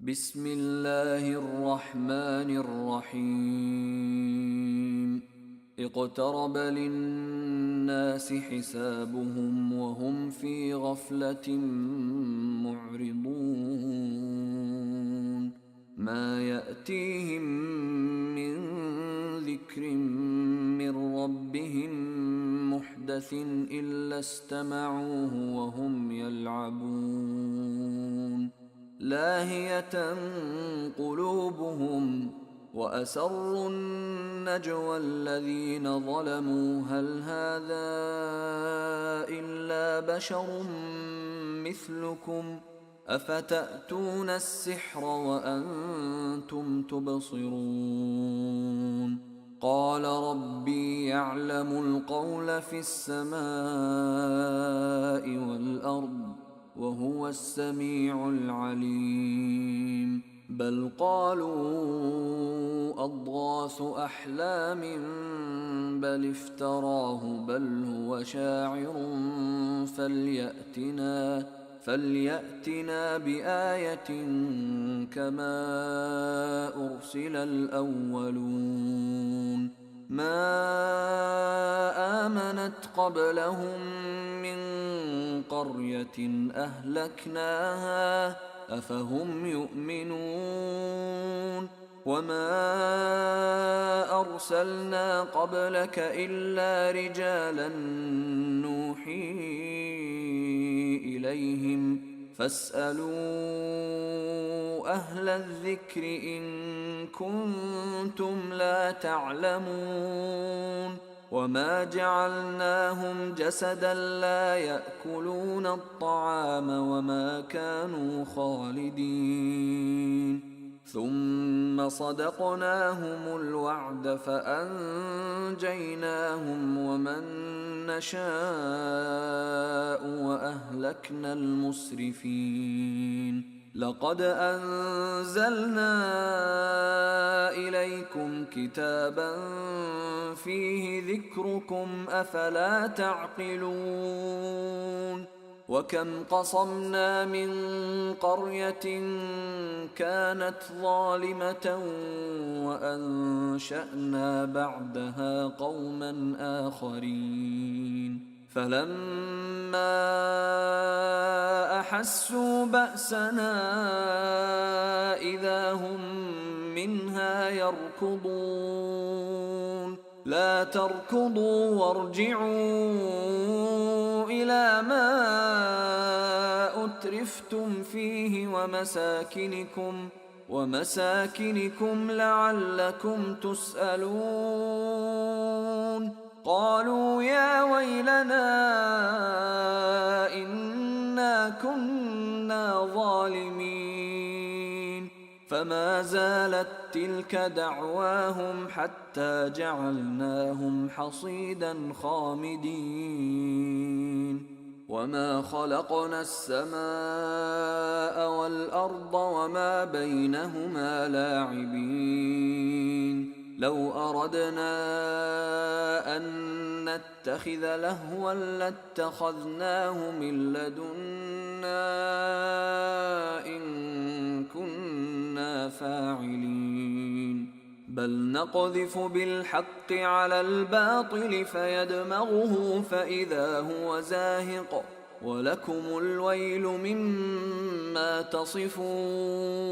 بسم الله الرحمن الرحيم اقترب للناس حسابهم وهم في غفلة معرضون ما يأتيهم من ذكر من ربهم محدث إلا استمعوه وهم يلعبون لاهية قلوبهم وأسروا النجوى الذين ظلموا هل هذا إلا بشر مثلكم أفتأتون السحر وأنتم تبصرون قال ربي يعلم القول في السماء والأرض وهو السميع العليم بل قالوا أضغاث أحلام بل افتراه بل هو شاعر فليأتنا بآية كما أرسل الأولون ما آمنت قبلهم من قرية أهلكناها أفهم يؤمنون وما أرسلنا قبلك إلا رجالا نوحي إليهم فاسألوا أهل الذكر إن كنتم لا تعلمون وما جعلناهم جسدا لا يأكلون الطعام وما كانوا خالدين ثم صدقناهم الوعد فأنجيناهم ومن نشاء وأهلكنا المسرفين لقد أنزلنا إليكم كتابا فيه ذكركم أفلا تعقلون وكم قصمنا من قرية كانت ظالمة وأنشأنا بعدها قوما آخرين فلما أحسوا بأسنا إذا هم منها يركضون لا تركضوا وارجعوا إلى ما أترفتم فيه ومساكنكم لعلكم تسألون قالوا يا ويلنا إنا كنا ظالمين فما زالت تلك دعواهم حتى جعلناهم حصيدا خامدين وما خلقنا السماء والأرض وما بينهما لاعبين لو أردنا أن نتخذ لهوا لاتخذناه من لدنا إن كنا فاعلين بل نقذف بالحق على الباطل فيدمغه فإذا هو زاهق ولكم الويل مما تصفون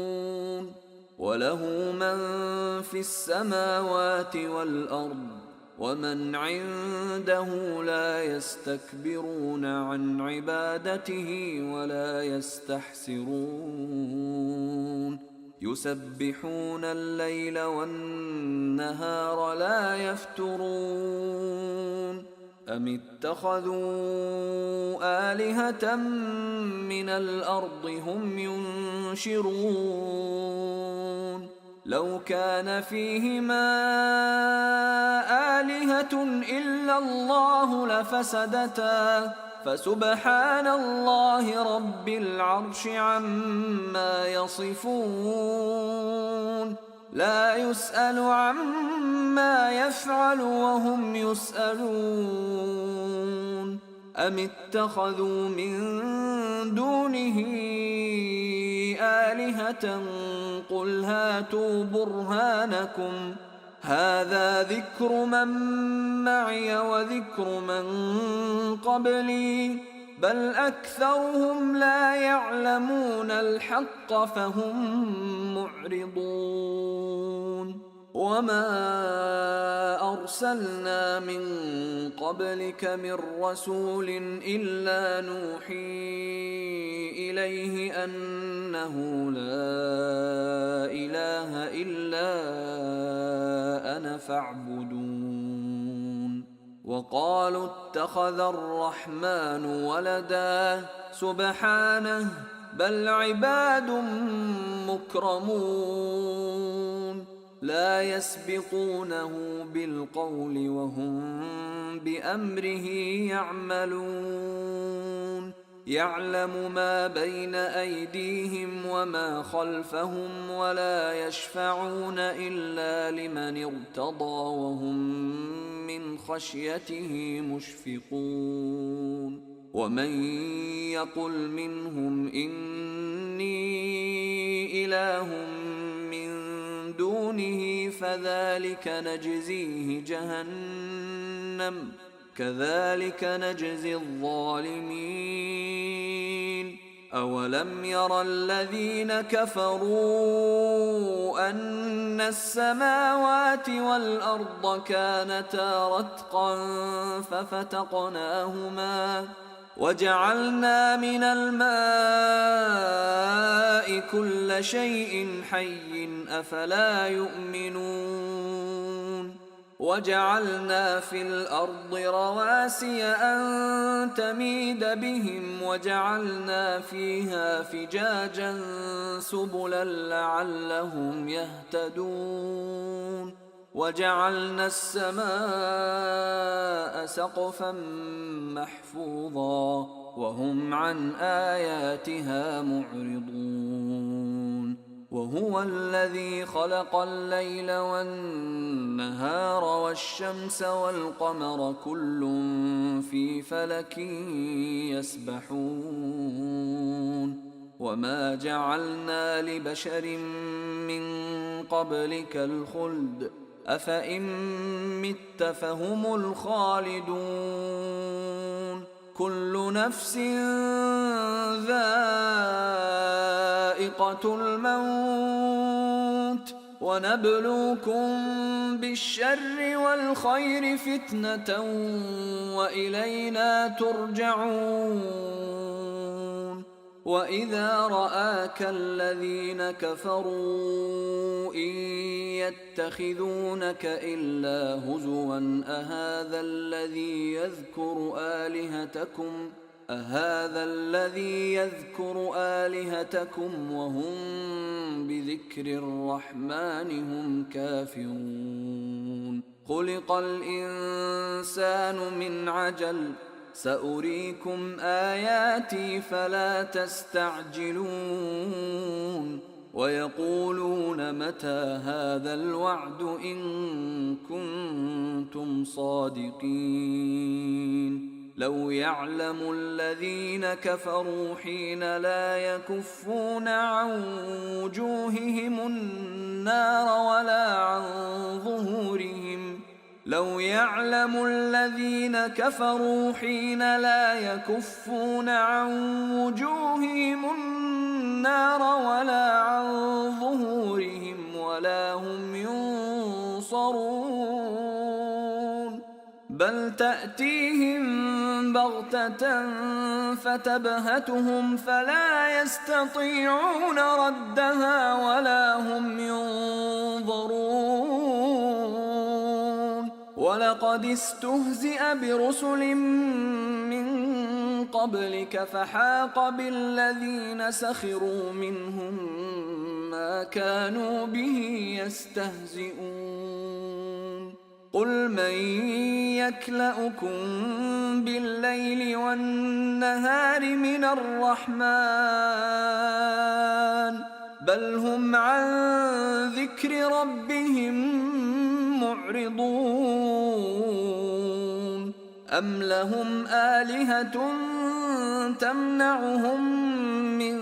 وله من في السماوات والأرض ومن عنده لا يستكبرون عن عبادته ولا يستحسرون يسبحون الليل والنهار لا يفترون أم اتخذوا آلهة من الأرض هم ينشرون لو كان فيهما آلهة إلا الله لفسدتا فسبحان الله رب العرش عما يصفون لا يسأل عما يفعل وهم يسألون أم اتخذوا من دونه آلهة قل هاتوا برهانكم هذا ذكر من معي وذكر من قبلي بل أكثرهم لا يعلمون الحق فهم معرضون وما أرسلنا من قبلك من رسول إلا نوحي إليه أنه لا إله إلا أنا فاعبدون وقالوا اتخذ الرحمن ولدا سبحانه بل عباد مكرمون لا يسبقونه بالقول وهم بأمره يعملون يعلم ما بين أيديهم وما خلفهم ولا يشفعون إلا لمن ارتضى وهم من خشيته مشفقون ومن يقل منهم إني إله من دونه فذلك نجزيه جهنم كذلك نجزي الظالمين أولم ير الذين كفروا أن السماوات والأرض كانتا رتقا ففتقناهما وجعلنا من الماء كل شيء حي أفلا يؤمنون وجعلنا في الأرض رواسي أن تميد بهم وجعلنا فيها فجاجا سبلا لعلهم يهتدون وجعلنا السماء سقفا محفوظا وهم عن آياتها معرضون وهو الذي خلق الليل والنهار والشمس والقمر كل في فلك يسبحون وما جعلنا لبشر من قبلك الخلد أفإن مت فهم الخالدون كل نفس ذائقة الموت ونبلوكم بالشر والخير فتنة وإلينا ترجعون وإذا رآك الذين كفروا إن يتخذونك إلا هزوا أهذا الذي يذكر آلهتكم وهم بذكر الرحمن هم كافرون خلق الإنسان من عجل سأريكم آياتي فلا تستعجلون ويقولون متى هذا الوعد إن كنتم صادقين لو يعلم الذين كفروا حين لا يكفون عن وجوههم النار ولا عن ظهورهم لو يعلم الذين كفروا حين لا يكفون عن وجوههم النار ولا عن ظهورهم ولا هم ينصرون بل تأتيهم بغتة فتبهتهم فلا يستطيعون ردها ولا هم ينظرون ولقد استهزئ برسل من قبلك فحاق بالذين سخروا منهم ما كانوا به يستهزئون قل من يكلؤكم بالليل والنهار من الرحمن بل هم عن ذكر ربهم معرضون أم لهم آلهة تمنعهم من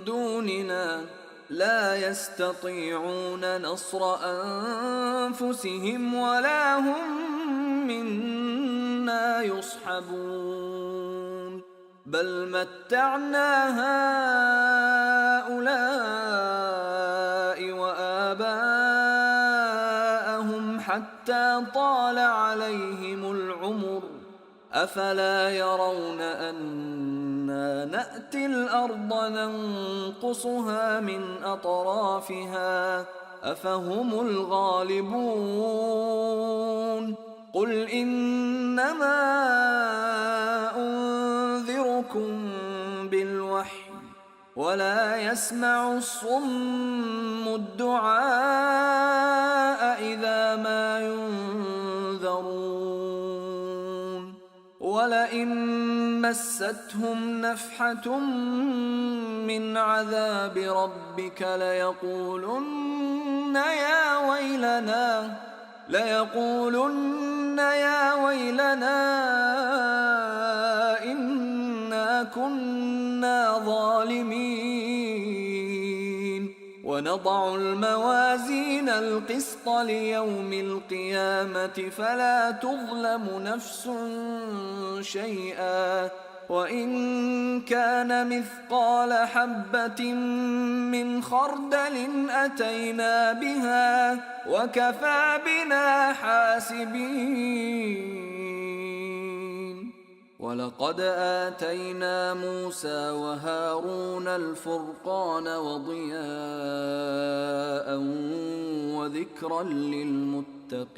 دوننا لا يستطيعون نصر أنفسهم ولا هم منا يصحبون بل متعنا هؤلاء وآباءهم حتى طال عليهم العمر أفلا يرون أنا نأتي الأرض ننقصها من أطرافها أفهم الغالبون قل إنما أنذركم بالوحي ولا يسمع الصم الدعاء إذا ما ينذرون ولئن مستهم نفحة من عذاب ربك ليقولن يا ويلنا إنا كنا ظالمين ونضع الموازين القسط ليوم القيامة فلا تظلم نفس شيئا وإن كان مثقال حبة من خردل أتينا بها وكفى بنا حاسبين ولقد آتينا موسى وهارون الفرقان وضياء وذكرا للمتقين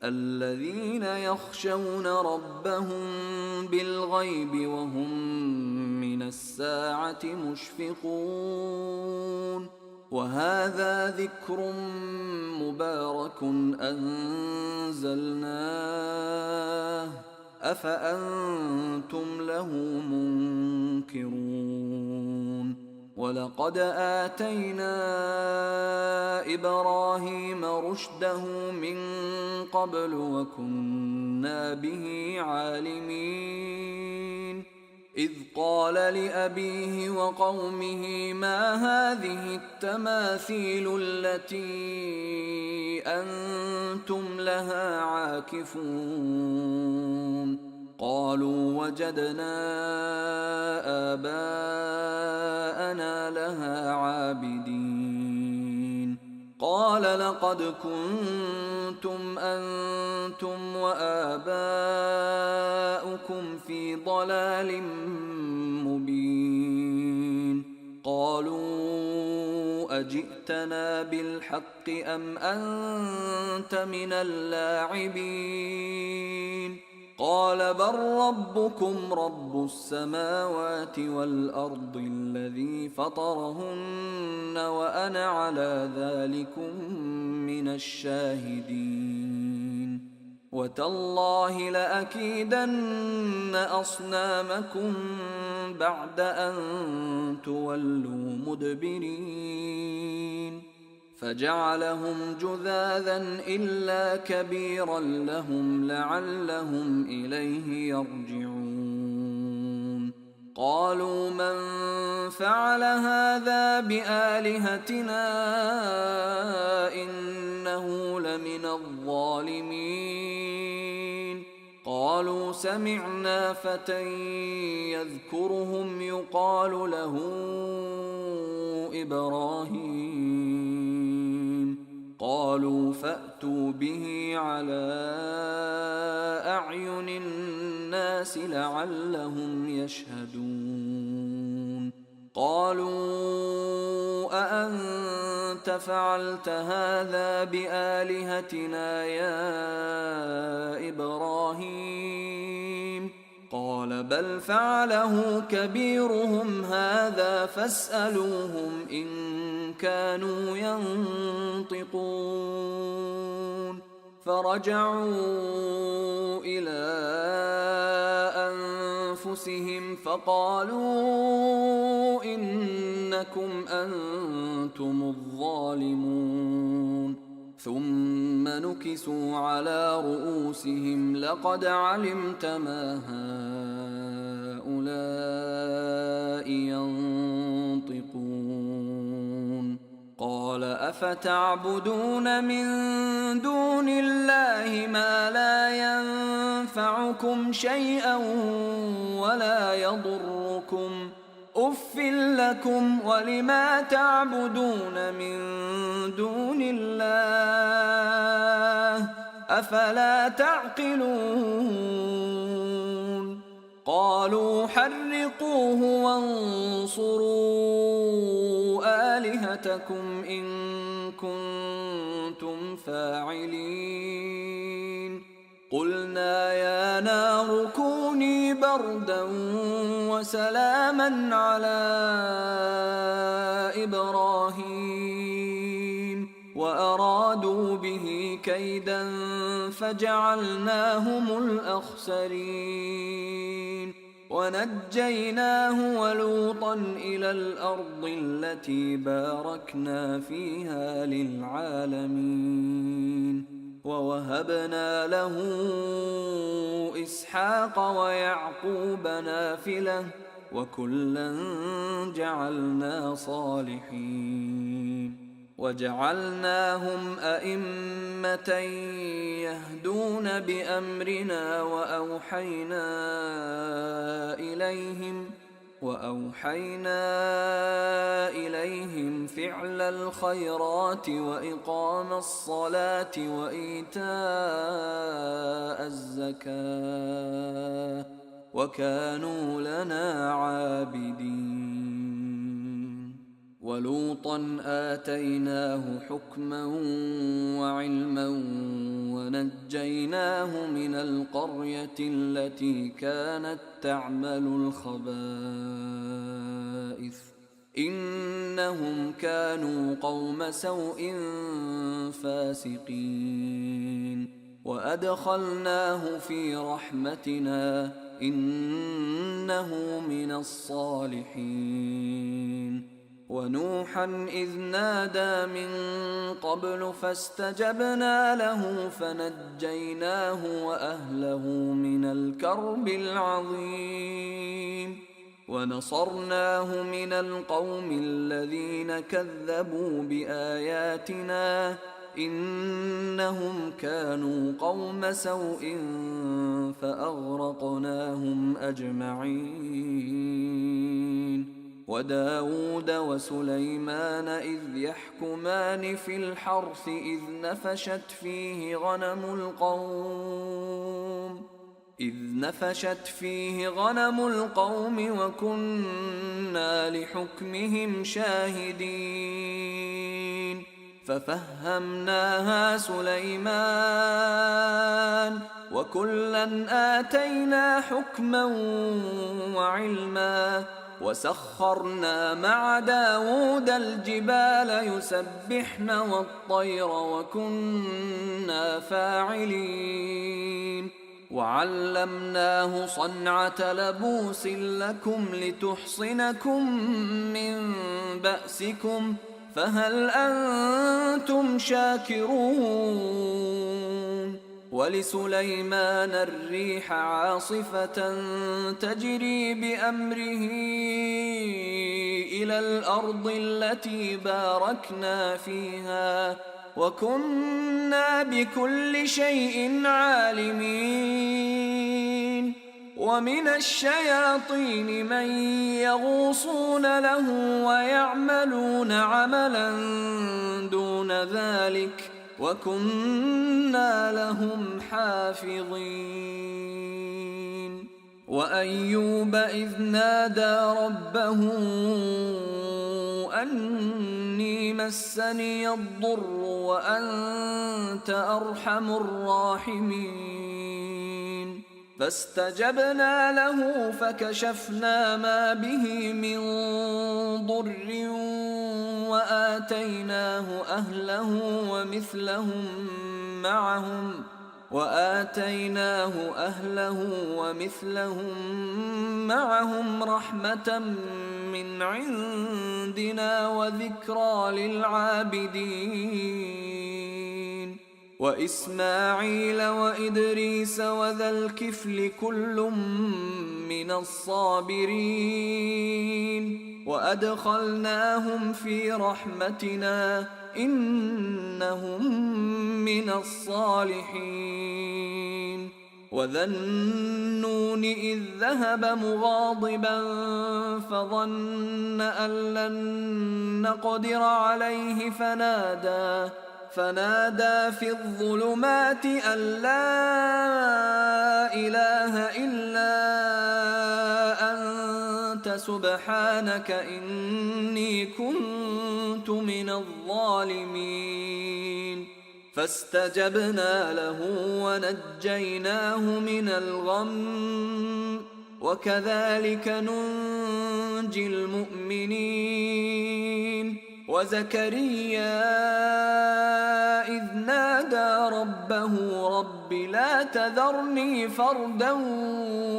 الذين يخشون ربهم بالغيب وهم من الساعة مشفقون وهذا ذكر مبارك أنزلناه أفأنتم له منكرون ولقد آتينا إبراهيم رشده من قبل وكنا به عالمين إذ قال لأبيه وقومه ما هذه التماثيل التي أنتم لها عاكفون قالوا وجدنا آباءنا لها عابدين قال لقد كنتم أنتم وآباؤكم في ضلال مبين قالوا أجئتنا بالحق أم أنت من اللاعبين قال بل ربكم رب السماوات والأرض الذي فطرهن وأنا على ذلكم من الشاهدين وتالله لأكيدن أصنامكم بعد أن تولوا مدبرين فجعلهم جذاذا إلا كبيرا لهم لعلهم إليه يرجعون قالوا من فعل هذا بآلهتنا إنه لمن الظالمين قالوا سمعنا فتى يذكرهم يقال له إبراهيم قالوا فأتوا به على أعين الناس لعلهم يشهدون قالوا أأنت فعلت هذا بآلهتنا يا إبراهيم قال بل فعله كبيرهم هذا فاسألوهم إن كانوا ينطقون فرجعوا إلى أنفسهم فقالوا إنكم أنتم الظالمون ثم نكسوا على رؤوسهم لقد علمت ما هؤلاء ينطقون قال أفتعبدون من دون الله ما لا ينفعكم شيئا ولا يضركم أف لكم ولما تعبدون من دون الله أفلا تعقلون قالوا حرقوه وانصروا آلهتكم إن كنتم فاعلين قلنا يا نار كوني بردا وسلاما على إبراهيم وأرادوا به كيدا فجعلناهم الأخسرين ونجيناه ولوطا إلى الأرض التي باركنا فيها للعالمين ووهبنا له إسحاق ويعقوب نافلة وكلا جعلنا صالحين وجعلناهم أئمة يهدون بأمرنا وأوحينا إليهم فعل الخيرات وإقام الصلاة وإيتاء الزكاة وكانوا لنا عابدين ولوطا آتيناه حكما وعلما ونجيناه من القرية التي كانت تعمل الخبائث إنهم كانوا قوم سوء فاسقين وأدخلناه في رحمتنا إنه من الصالحين ونوحا إذ نادى من قبل فاستجبنا له فنجيناه وأهله من الكرب العظيم ونصرناه من القوم الذين كذبوا بآياتنا إنهم كانوا قوم سوء فأغرقناهم أجمعين وداود وسليمان إذ يحكمان في الحرث إذ نفشت فيه غنم القوم وكنا لحكمهم شاهدين ففهمناها سليمان وكلا آتينا حكما وعلما وسخرنا مع داود الجبال يسبحن والطير وكنا فاعلين وعلمناه صنعة لبوس لكم لتحصنكم من بأسكم فهل أنتم شاكرون ولسليمان الريح عاصفة تجري بأمره إلى الأرض التي باركنا فيها وكنا بكل شيء عالمين ومن الشياطين من يغوصون له ويعملون عملا دون ذلك وكنا لهم حافظين وأيوب إذ نادى ربه أني مسني الضر وأنت أرحم الراحمين فاستجبنا له فكشفنا ما به من ضر وآتيناه أهله ومثلهم معهم رحمة من عندنا وذكرى للعابدين وإسماعيل وإدريس وذا الكفل كل من الصابرين وأدخلناهم في رحمتنا إنهم من الصالحين وذا النون إذ ذهب مغاضبا فظن أن لن نقدر عليه فنادى في الظلمات أن لا إله إلا أنت سبحانك إني كنت من الظالمين فاستجبنا له ونجيناه من الغم وكذلك ننجي المؤمنين وزكريا إذ نادى ربه رب لا تذرني فردا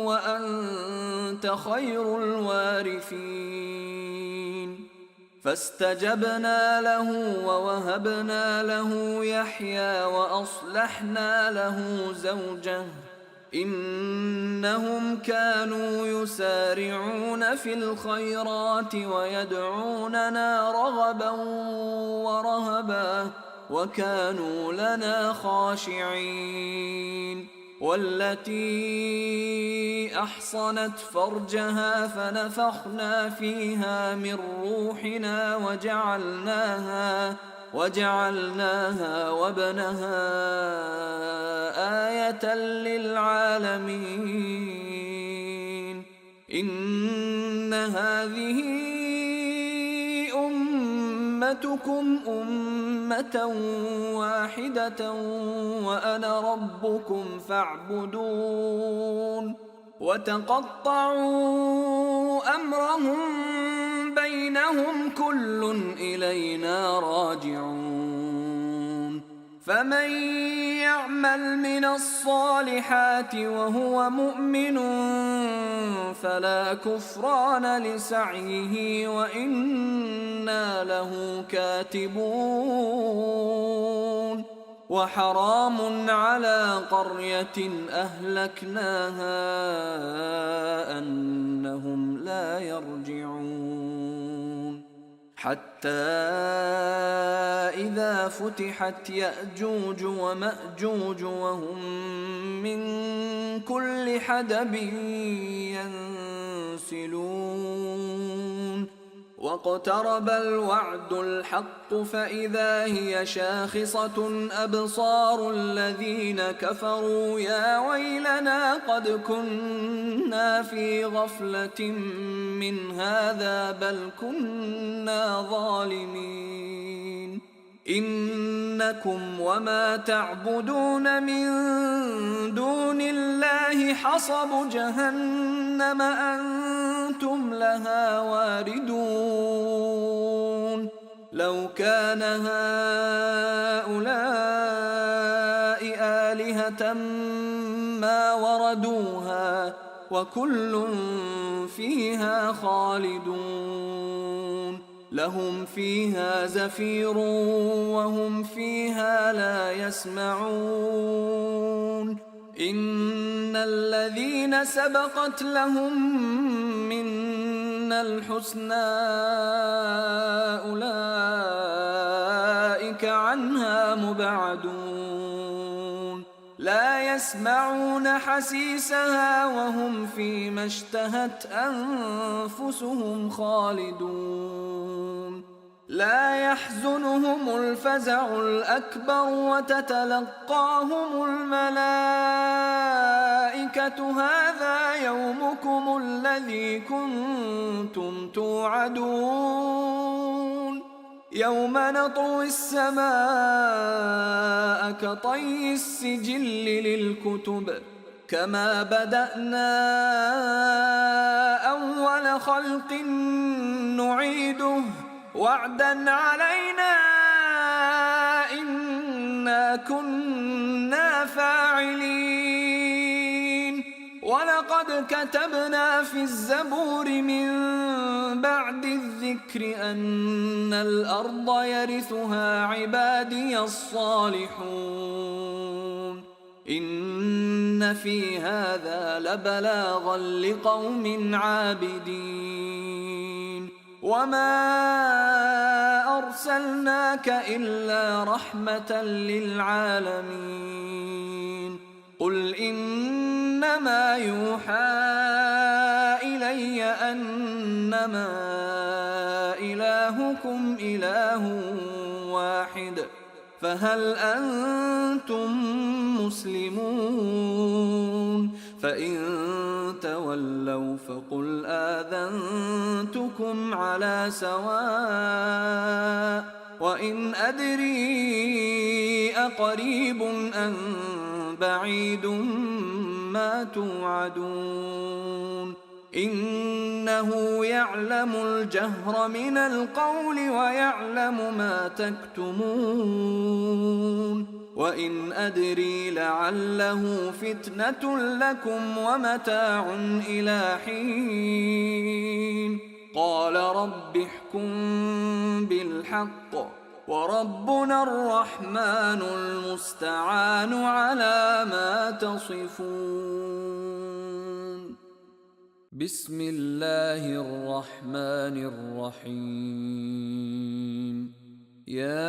وأنت خير الوارثين فاستجبنا له ووهبنا له يحيى وأصلحنا له زوجه إنهم كانوا يسارعون في الخيرات ويدعوننا رغبا ورهبا وكانوا لنا خاشعين والتي أحصنت فرجها فنفخنا فيها من روحنا وجعلناها وابنها آية للعالمين إن هذه أمتكم أمة واحدة وأنا ربكم فاعبدون وتقطعوا أمرهم بينهم كل إلينا راجعون فمن يعمل من الصالحات وهو مؤمن فلا كفران لسعيه وإنا له كاتبون وحرام على قرية أهلكناها أنهم لا يرجعون حتى إذا فتحت يأجوج ومأجوج وهم من كل حدب ينسلون واقترب الوعد الحق فإذا هي شاخصة أبصار الذين كفروا يا ويلنا قد كنا في غفلة من هذا بل كنا ظالمين إنكم وما تعبدون من دون الله حصب جهنم أنتم لها واردون لو كان هؤلاء آلهة ما وردوها وكل فيها خالدون لهم فيها زفير وهم فيها لا يسمعون إن الذين سبقت لهم منا الحسنى أولئك عنها مبعدون لا يسمعون حسيسها وهم فيما اشتهت أنفسهم خالدون لا يحزنهم الفزع الأكبر وتتلقاهم الملائكة هذا يومكم الذي كنتم توعدون يوم نطوي السماء كطي السجل للكتب كما بدأنا أول خلق نعيده وعدا علينا إنا كنا فاعلين ولقد كتبنا في الزبور من بعد الذكر أن الأرض يرثها عبادي الصالحون إن في هذا لبلاغا لقوم عابدين وما أرسلناك إلا رحمة للعالمين قل إنما يوحى إلي أنما إلهكم إله واحد فهل أنتم مسلمون فإن تولوا فقل آذنتكم على سواء وإن أدري أقريب أم بعيد ما توعدون إنه يعلم الجهر من القول ويعلم ما تكتمون وإن أدري لعله فتنة لكم ومتاع إلى حين قال رب احكم بالحق وربنا الرحمن المستعان على ما تصفون بسم الله الرحمن الرحيم يا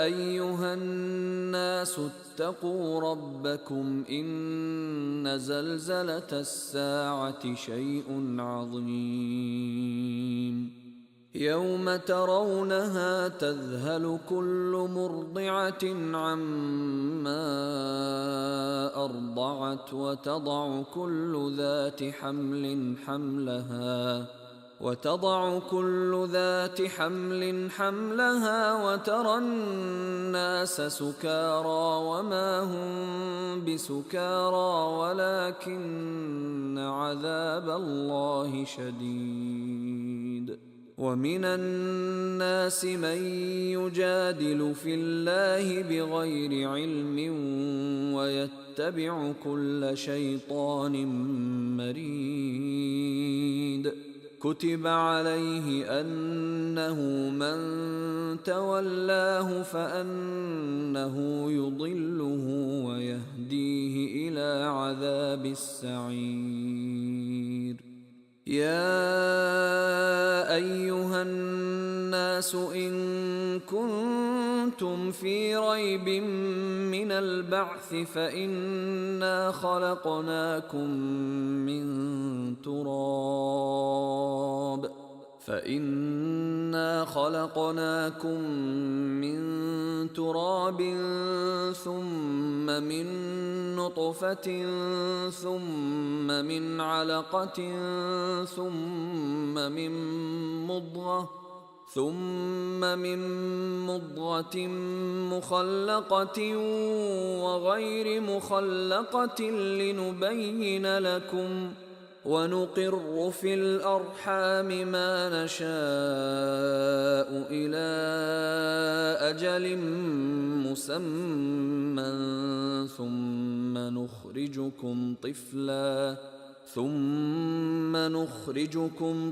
أيها الناس اتقوا ربكم إن زلزلة الساعة شيء عظيم يوم ترونها تذهل كل مرضعة عما أرضعت وتضع كل ذات حمل حملها وترى الناس سكارى وما هم بسكارى ولكن عذاب الله شديد ومن الناس من يجادل في الله بغير علم ويتبع كل شيطان مريد كتب عليه أنه من تولاه فأنه يضله ويهديه إلى عذاب السعير يا أيها الناس إن كنتم في ريب من البعث فإنا خلقناكم من تراب ثم من نطفة ثم من علقة ثم من مضغة مخلقة وغير مخلقة لنبين لكم ونقر في الأرحام ما نشاء إلى أجل مسمى ثم نخرجكم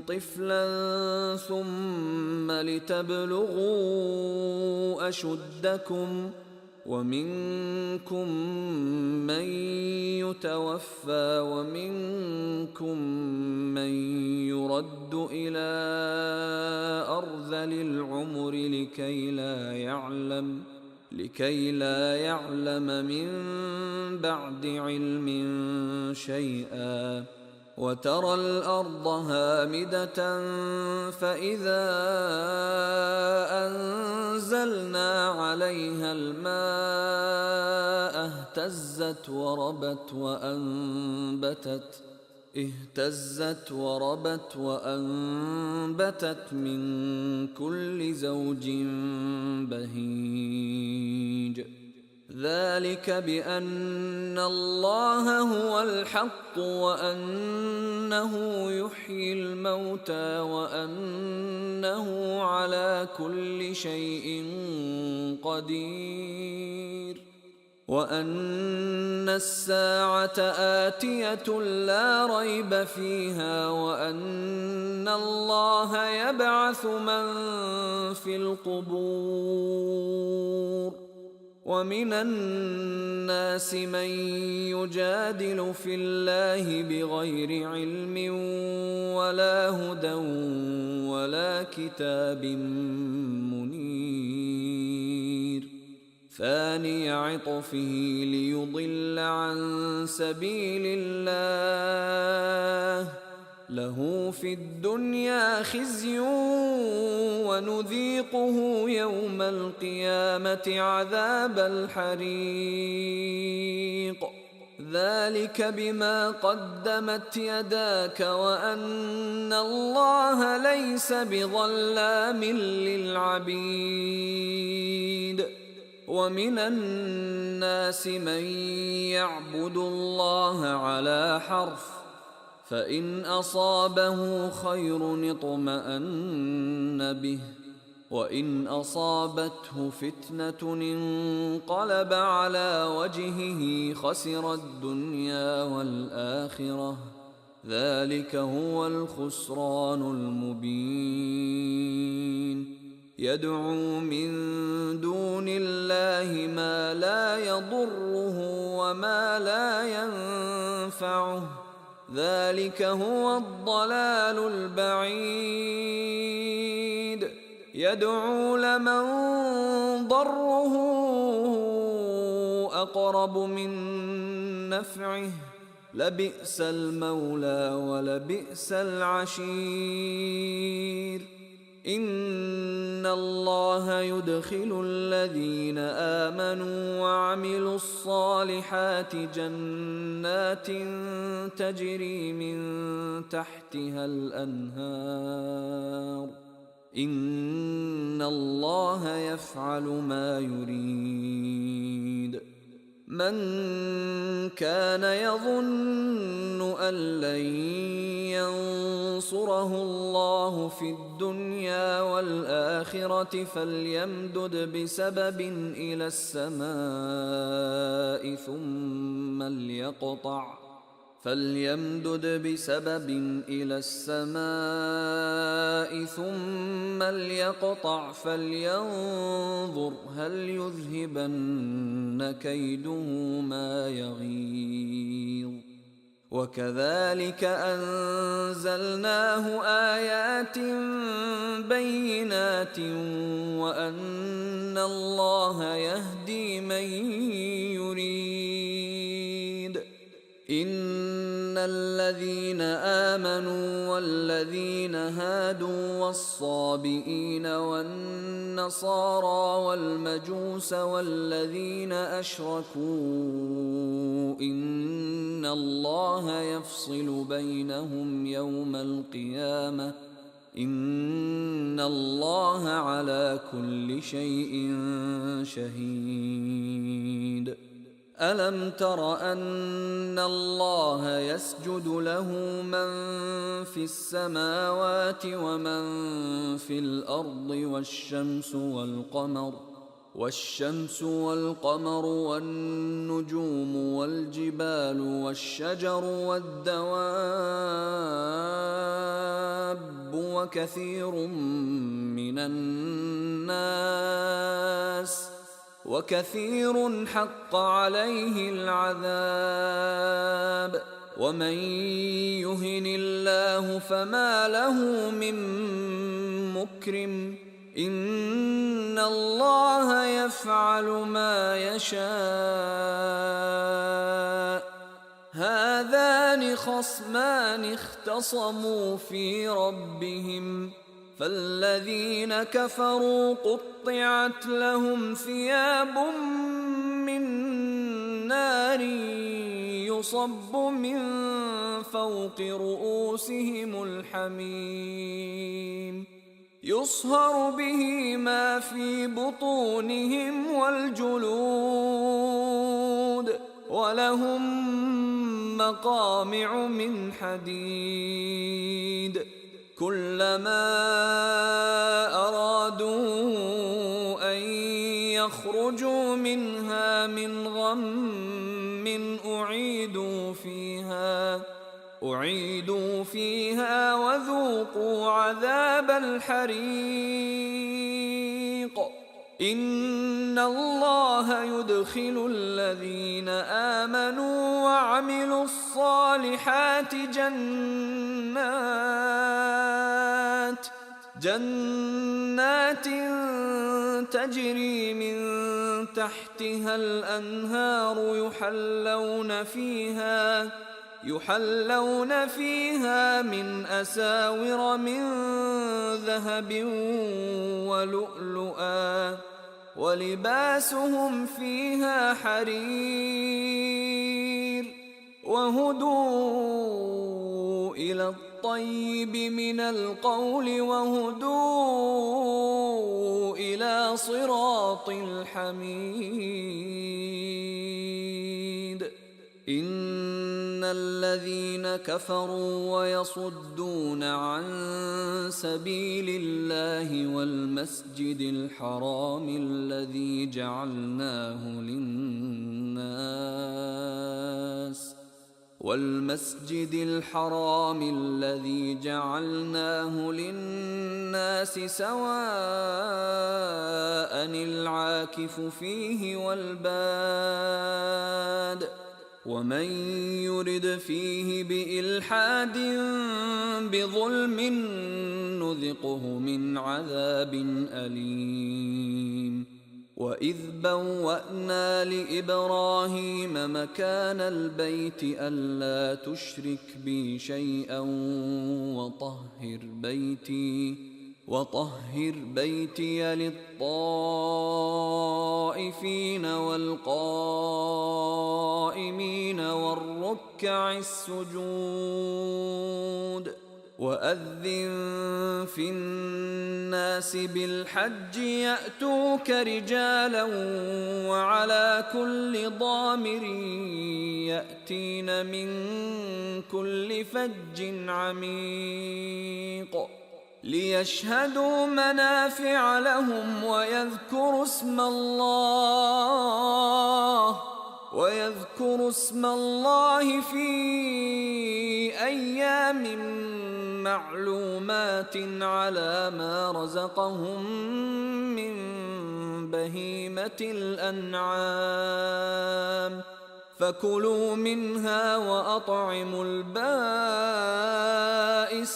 طفلا ثم لتبلغوا أشدكم ومنكم من يتوفى ومنكم من يرد إلى أرذل العمر لكي لا يعلم من بعد علم شيئا وترى الأرض هامدة فإذا أنزلنا عليها الماء اهتزت وربت وأنبتت من كل زوج بهيج ذلك بأن الله هو الحق وأنه يحيي الموتى وأنه على كل شيء قدير وأن الساعة آتية لا ريب فيها وأن الله يبعث من في القبور. ومن الناس من يجادل في الله بغير علم ولا هدى ولا كتاب منير، ثاني عطفه ليضل عن سبيل الله، له في الدنيا خزي ونذيقه يوم القيامة عذاب الحريق، ذلك بما قدمت يداك وأن الله ليس بظلام للعبيد. ومن الناس من يعبد الله على حرف، فإن أصابه خير اطمأن به، وإن أصابته فتنة انقلب على وجهه خسر الدنيا والآخرة، ذلك هو الخسران المبين. يدعو من دون الله ما لا يضره وما لا ينفعه، ذلك هو الضلال البعيد. يدعو لمن ضره أقرب من نفعه، لبئس المولى ولبئس العشير. إن الله يدخل الذين آمنوا وعملوا الصالحات جنات تجري من تحتها الأنهار، إن الله يفعل ما يريد. من كان يظن أن لن ينصره الله في الدنيا والآخرة فليمدد بسبب إلى السماء ثم ليقطع فلينظر هل يذهبن كيده ما يغيظ. وكذلك أنزلناه آيات بينات وأن الله يهدي من يريد. إن الذين آمنوا والذين هادوا والصابئين والنصارى والمجوس والذين أشركوا إن الله يفصل بينهم يوم القيامة، إن الله على كل شيء شهيد. ألم تر أن الله يسجد له من في السماوات ومن في الأرض والشمس والقمر والنجوم والجبال والشجر والدواب وكثير حق عليه العذاب. ومن يهن الله فما له من مكرم، إن الله يفعل ما يشاء. هذان خصمان اختصموا في ربهم، فالذين كفروا قطعت لهم ثياب من نار يصب من فوق رؤوسهم الحميم، يصهر به ما في بطونهم والجلود، ولهم مقامع من حديد. كلما أرادوا أن يخرجوا منها من غم أعيدوا فيها وذوقوا عذاب الحريق. إن الله يدخل الذين آمنوا وعملوا الصالحات جنات تجري من تحتها الأنهار يحلون فيها من أساور من ذهب ولؤلؤا ولباسهم فيها حرير وهدوا إلى الطيب من القول وهدوا إلى صراط الحميد. إن الذين كفروا ويصدون عن سبيل الله والمسجد الحرام الذي جعلناه للناس سواء العاكف فيه والباد ومن يرد فيه بإلحاد بظلم نذقه من عذاب أليم. وإذ بوأنا لإبراهيم مكان البيت ألا تشرك بي شيئا وطهر بيتي للطائفين والقائمين والركع السجود. وأذن في الناس بالحج يأتوك رجالا وعلى كل ضامر يأتين من كل فج عميق ليشهدوا منافع لهم ويذكروا اسم الله في أيام معلومات على ما رزقهم من بهيمة الأنعام فكلوا منها وأطعموا البائس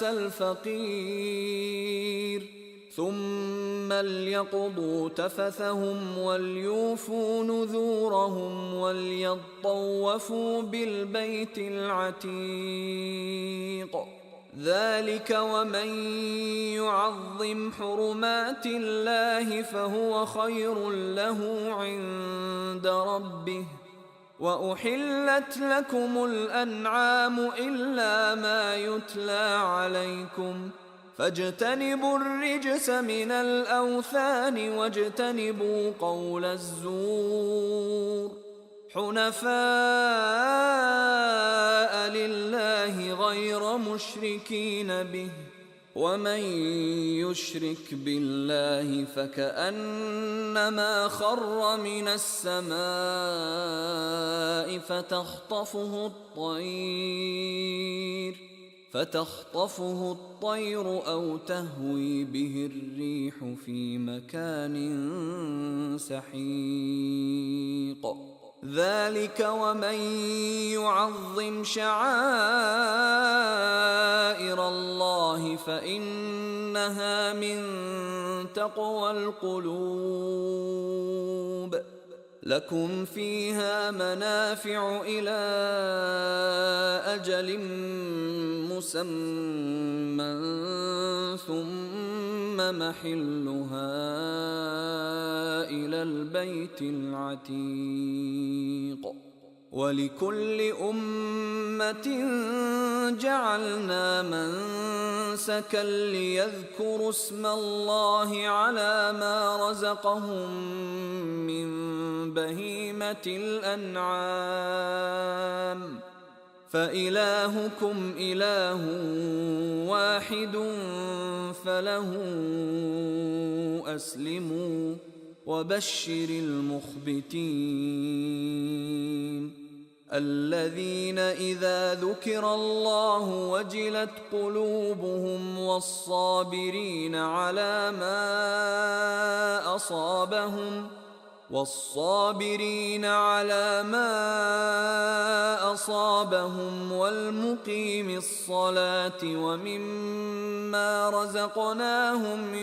الفقير ثم ليقضوا تفثهم وليوفوا نذورهم وليطوفوا بالبيت العتيق. ذلك ومن يعظم حرمات الله فهو خير له عند ربه. وأحلت لكم الأنعام إلا ما يتلى عليكم فاجتنبوا الرجس من الأوثان واجتنبوا قول الزور حنفاء لله غير مشركين به ومن يشرك بالله فكأنما خر من السماء فتخطفه الطير أو تهوي به الريح في مكان سحيق. ذلك ومن يعظم شعائر الله فإنها من تقوى القلوب. لكم فيها منافع إلى أجل مسمى ثم محلها إلى البيت العتيق. ولكل أمة جعلنا منسكا ليذكروا اسم الله على ما رزقهم من بهيمة الأنعام فإلهكم إله واحد فله أسلموا وبشر المخبتين الذين إذا ذكر الله وجلت قلوبهم والصابرين على ما أصابهم والمقيم الصلاة ومما رزقناهم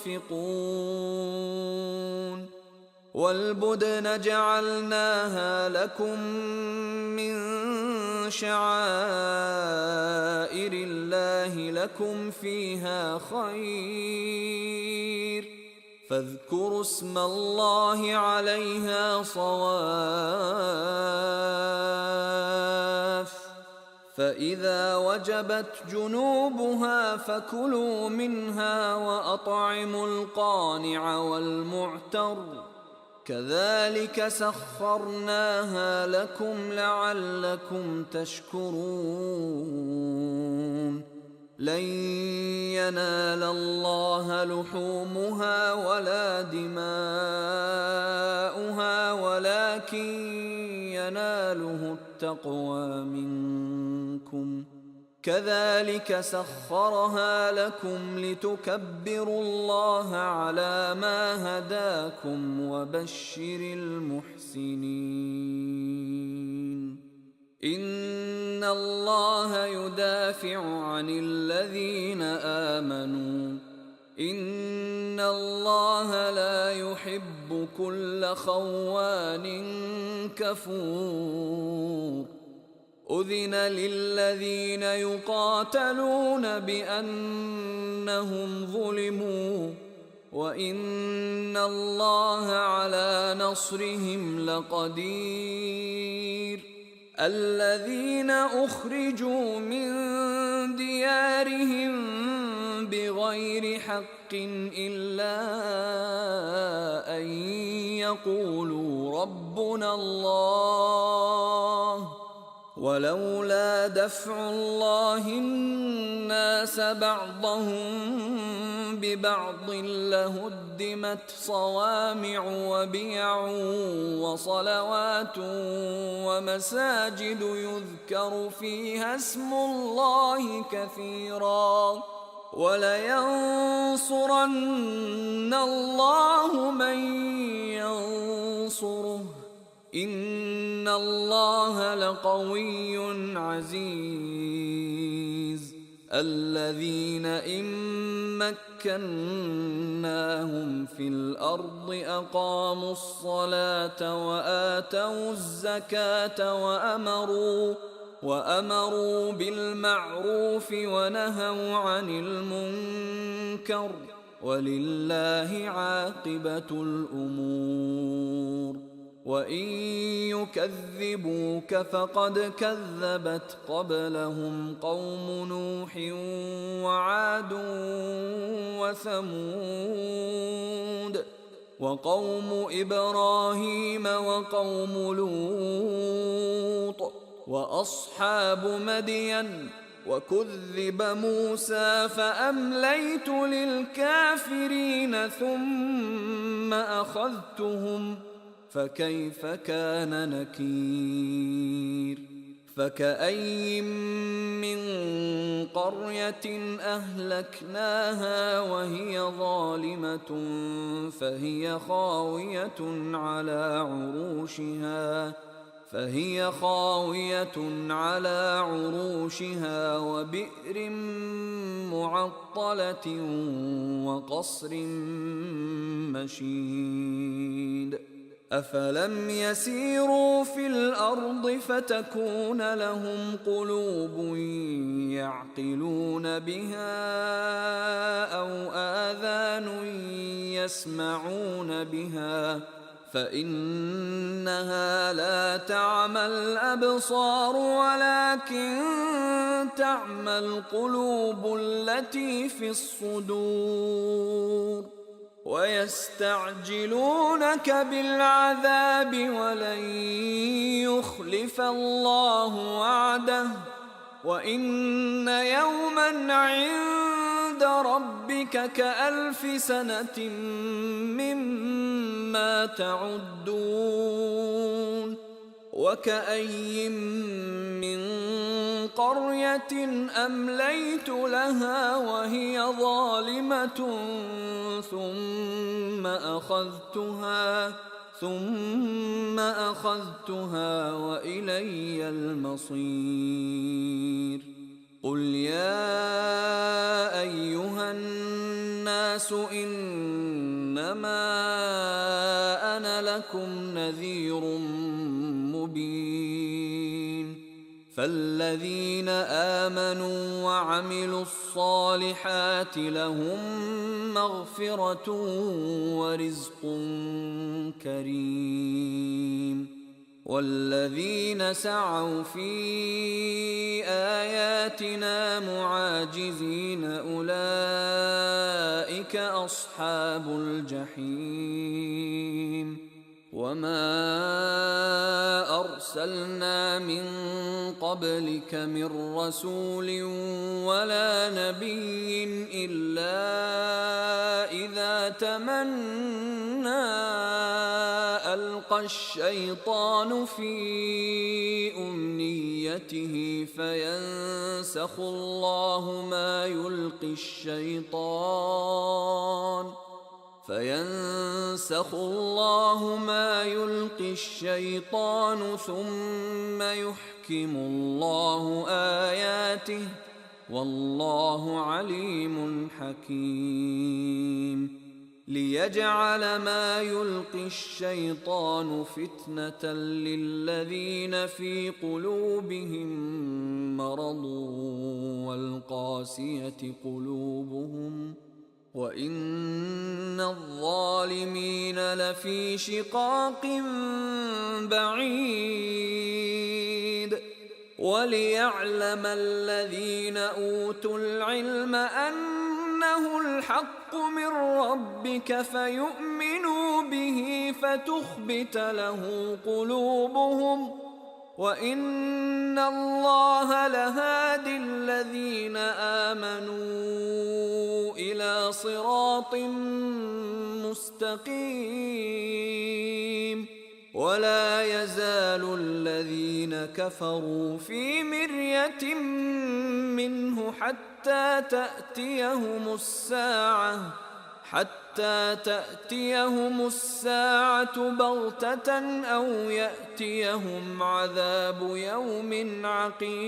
ينفقون والبدن جعلناها لكم من شعائر الله لكم فيها خير فاذكروا اسم الله عليها صواف فإذا وجبت جنوبها فكلوا منها وأطعموا القانع والمعتر كذلك سخرناها لكم لعلكم تشكرون لن ينال الله لحومها ولا دماؤها ولكن يناله التقوى منكم كذلك سخرها لكم لتكبروا الله على ما هداكم وبشر المحسنين إن الله يدافع عن الذين آمنوا إن الله لا يحب كل خوان كفور أذن للذين يقاتلون بأنهم ظلموا وإن الله على نصرهم لقدير الذين أخرجوا من ديارهم بغير حق إلا أن يقولوا ربنا الله ولولا دفع الله الناس بعضهم ببعض لهدمت صوامع وبيع وصلوات ومساجد يذكر فيها اسم الله كثيرا ولينصرن الله من ينصره إن الله لقوي عزيز الذين إن مكناهم في الأرض أقاموا الصلاة وآتوا الزكاة وأمروا بالمعروف ونهوا عن المنكر ولله عاقبة الأمور وإن يكذبوك فقد كذبت قبلهم قوم نوح وعاد وثمود وقوم إبراهيم وقوم لوط وأصحاب مدين وكذب موسى فأمليت للكافرين ثم أخذتهم فكيف كان نكير فكأي من قرية أهلكناها وهي ظالمة فهي خاوية على عروشها وبئر معطلة وقصر مشيد أفلم يسيروا في الأرض فتكون لهم قلوب يعقلون بها أو آذان يسمعون بها فإنها لا تعمى الأبصار ولكن تعمى القلوب التي في الصدور ويستعجلونك بالعذاب ولن يخلف الله وعده وإن يوما عند عند ربك كألف سنة مما تعدون وكأي من قرية أمليت لها وهي ظالمة ثم أخذتها وإلي المصير قل يا أيها الناس إنما أنا لكم نذير مبين فالذين آمنوا وعملوا الصالحات لهم مغفرة ورزق كريم والذين سعوا في آياتنا معاجزين أولئك أصحاب الجحيم وما أرسلنا من قبلك من رسول ولا نبي إلا إذا تمنى ألقى الشيطان في أمنيته فينسخ الله ما يلقي الشيطان ثم يحكم الله آياته والله عليم حكيم ليجعل ما يلقي الشيطان فتنة للذين في قلوبهم مرض والقاسية قلوبهم وإن الظالمين لفي شقاق بعيد وليعلم الذين أوتوا العلم أنه الحق من ربك فيؤمنوا به فتخبت له قلوبهم وإن الله لهادي الذين آمنوا إلى صراط مستقيم ولا يزال الذين كفروا في مرية منه حتى تأتيهم الساعة بغتة أو يأتيهم عذاب يوم عقيم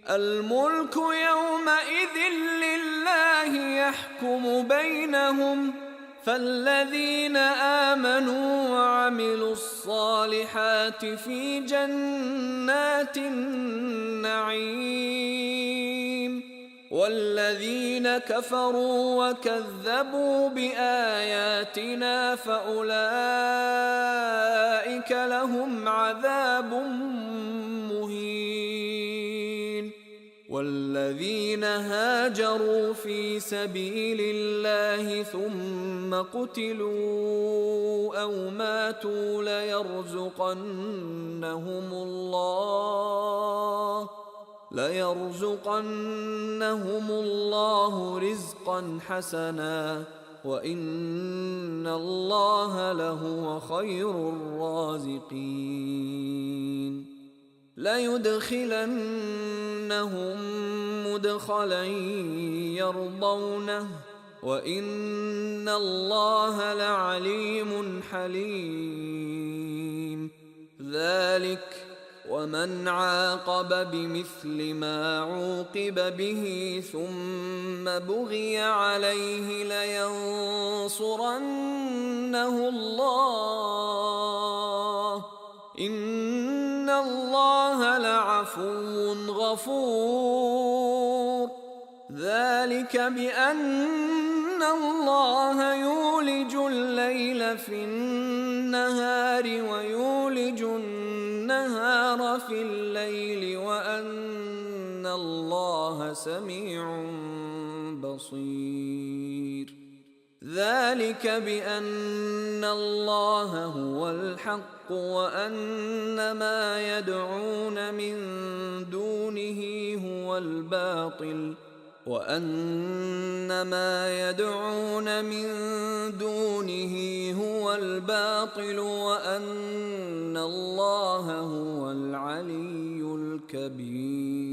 الملك يومئذ لله يحكم بينهم فالذين آمنوا وعملوا الصالحات في جنات النعيم والذين كفروا وكذبوا بآياتنا فأولئك لهم عذاب مهين والذين هاجروا في سبيل الله ثم قتلوا أو ماتوا ليرزقنهم الله رزقا حسنا وإن الله لهو خير الرازقين ليدخلنهم مدخلا يرضونه وإن الله لعليم حليم ذلك ومن عاقب بمثل ما عوقب به ثم بغي عليه لينصرنه الله إن الله لعفو غفور ذلك بأن الله يولج الليل في النهار ويولج النهار في الليل وأن الله سميع بصير ذلك بأن الله هو الحق وأن ما يدعون من دونه هو الباطل وأن ما يدعون من دونه هو الباطل وأن الله هو العلي الكبير.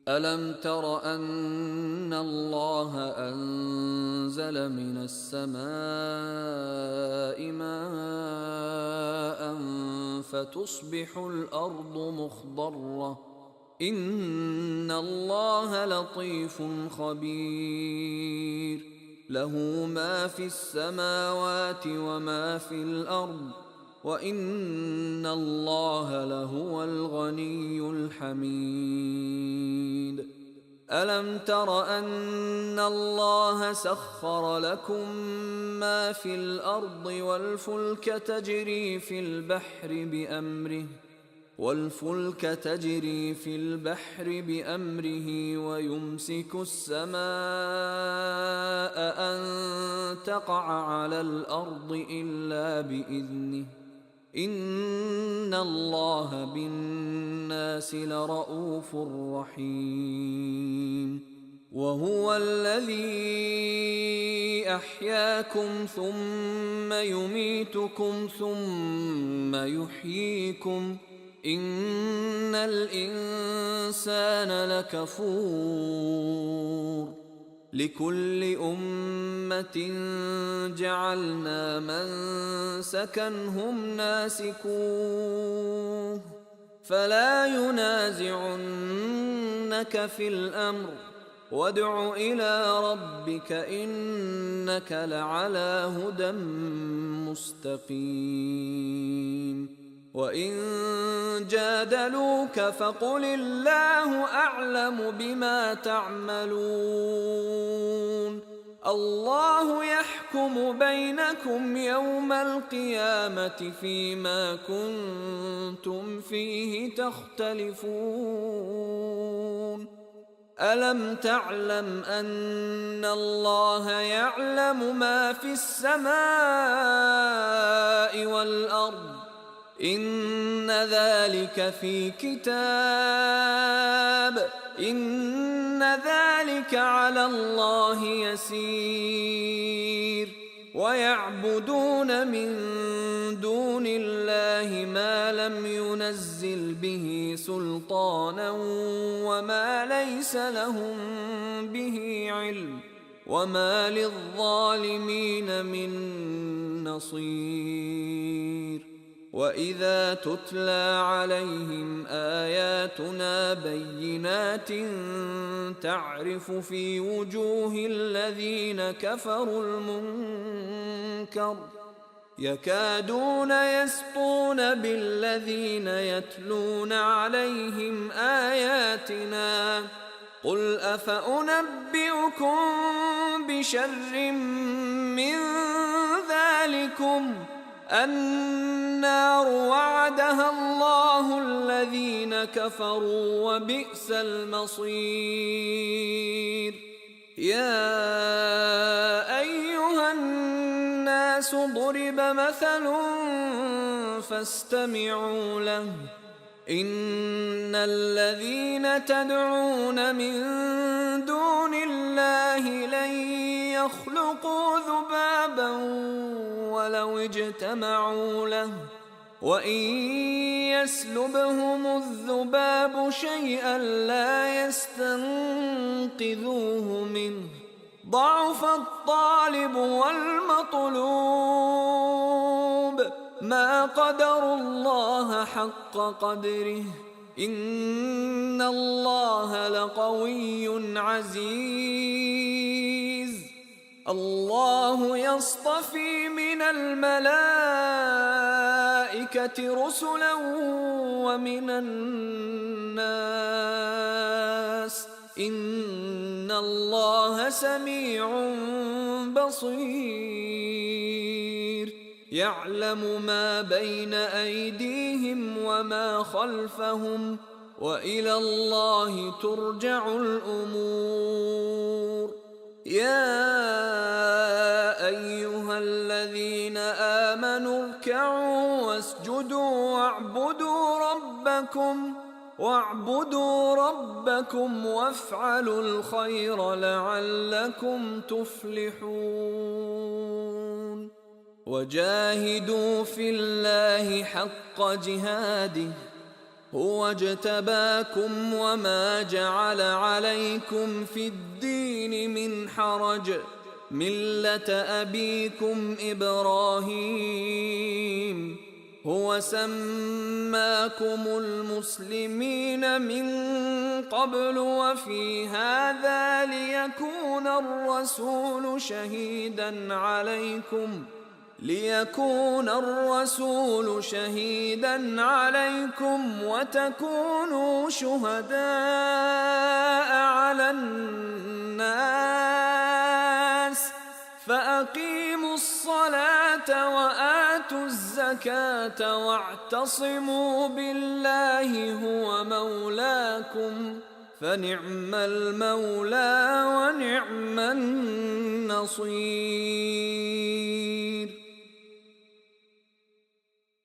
ألم تر أن الله أنزل من السماء ماء فتصبح الأرض مخضرة إن الله لطيف خبير. له ما في السماوات وما في الأرض وإن الله لهو الغني الحميد. ألم تر أن الله سخر لكم ما في الأرض والفلك تجري في البحر بأمره ويمسك السماء أن تقع على الأرض إلا بإذنه إن الله بالناس لرءوف رحيم. وهو الذي أحياكم ثم يميتكم ثم يحييكم إن الإنسان لكفور. لكل أمة جعلنا منسكا هم ناسكوه فلا ينازعنك في الأمر وادع إلى ربك إنك لعلى هدى مستقيم. وإن جادلوك فقل الله أعلم بما تعملون الله يحكم بينكم يوم القيامة فيما كنتم فيه تختلفون. ألم تعلم أن الله يعلم ما في السماء والأرض إن ذلك في كتاب إن ذلك على الله يسير. ويعبدون من دون الله ما لم ينزل به سلطانا وما ليس لهم به علم وما للظالمين من نصير. وإذا تتلى عليهم آياتنا بينات تعرف في وجوه الذين كفروا المنكر يكادون يسطون بالذين يتلون عليهم آياتنا قل أفأنبئكم بشر من ذلكم النار وعدها الله الذين كفروا وبئس المصير. يا أيها الناس ضرب مثل فاستمعوا له إن الذين تدعون من دون الله لن يخلقوا ذبابا ولو اجتمعوا له وإن يسلبهم الذباب شيئا لا يستنقذوه منه ضعف الطالب والمطلوب ما قدروا الله حق قدره إن الله لقوي عزيز. الله يصطفي من الملائكة رسلا ومن الناس إن الله سميع بصير. يعلم ما بين أيديهم وما خلفهم وإلى الله ترجع الأمور. يا أيها الذين آمنوا اركعوا واسجدوا واعبدوا ربكم واعبدوا ربكم وافعلوا الخير لعلكم تفلحون وجاهدوا في الله حق جهاده هو اجتباكم وما جعل عليكم في الدين من حرج ملة أبيكم إبراهيم هو سماكم المسلمين من قبل وفي هذا ليكون الرسول شهيدا عليكم وتكونوا شهداء على الناس فأقيموا الصلاة وآتوا الزكاة واعتصموا بالله هو مولاكم فنعم المولى ونعم النصير.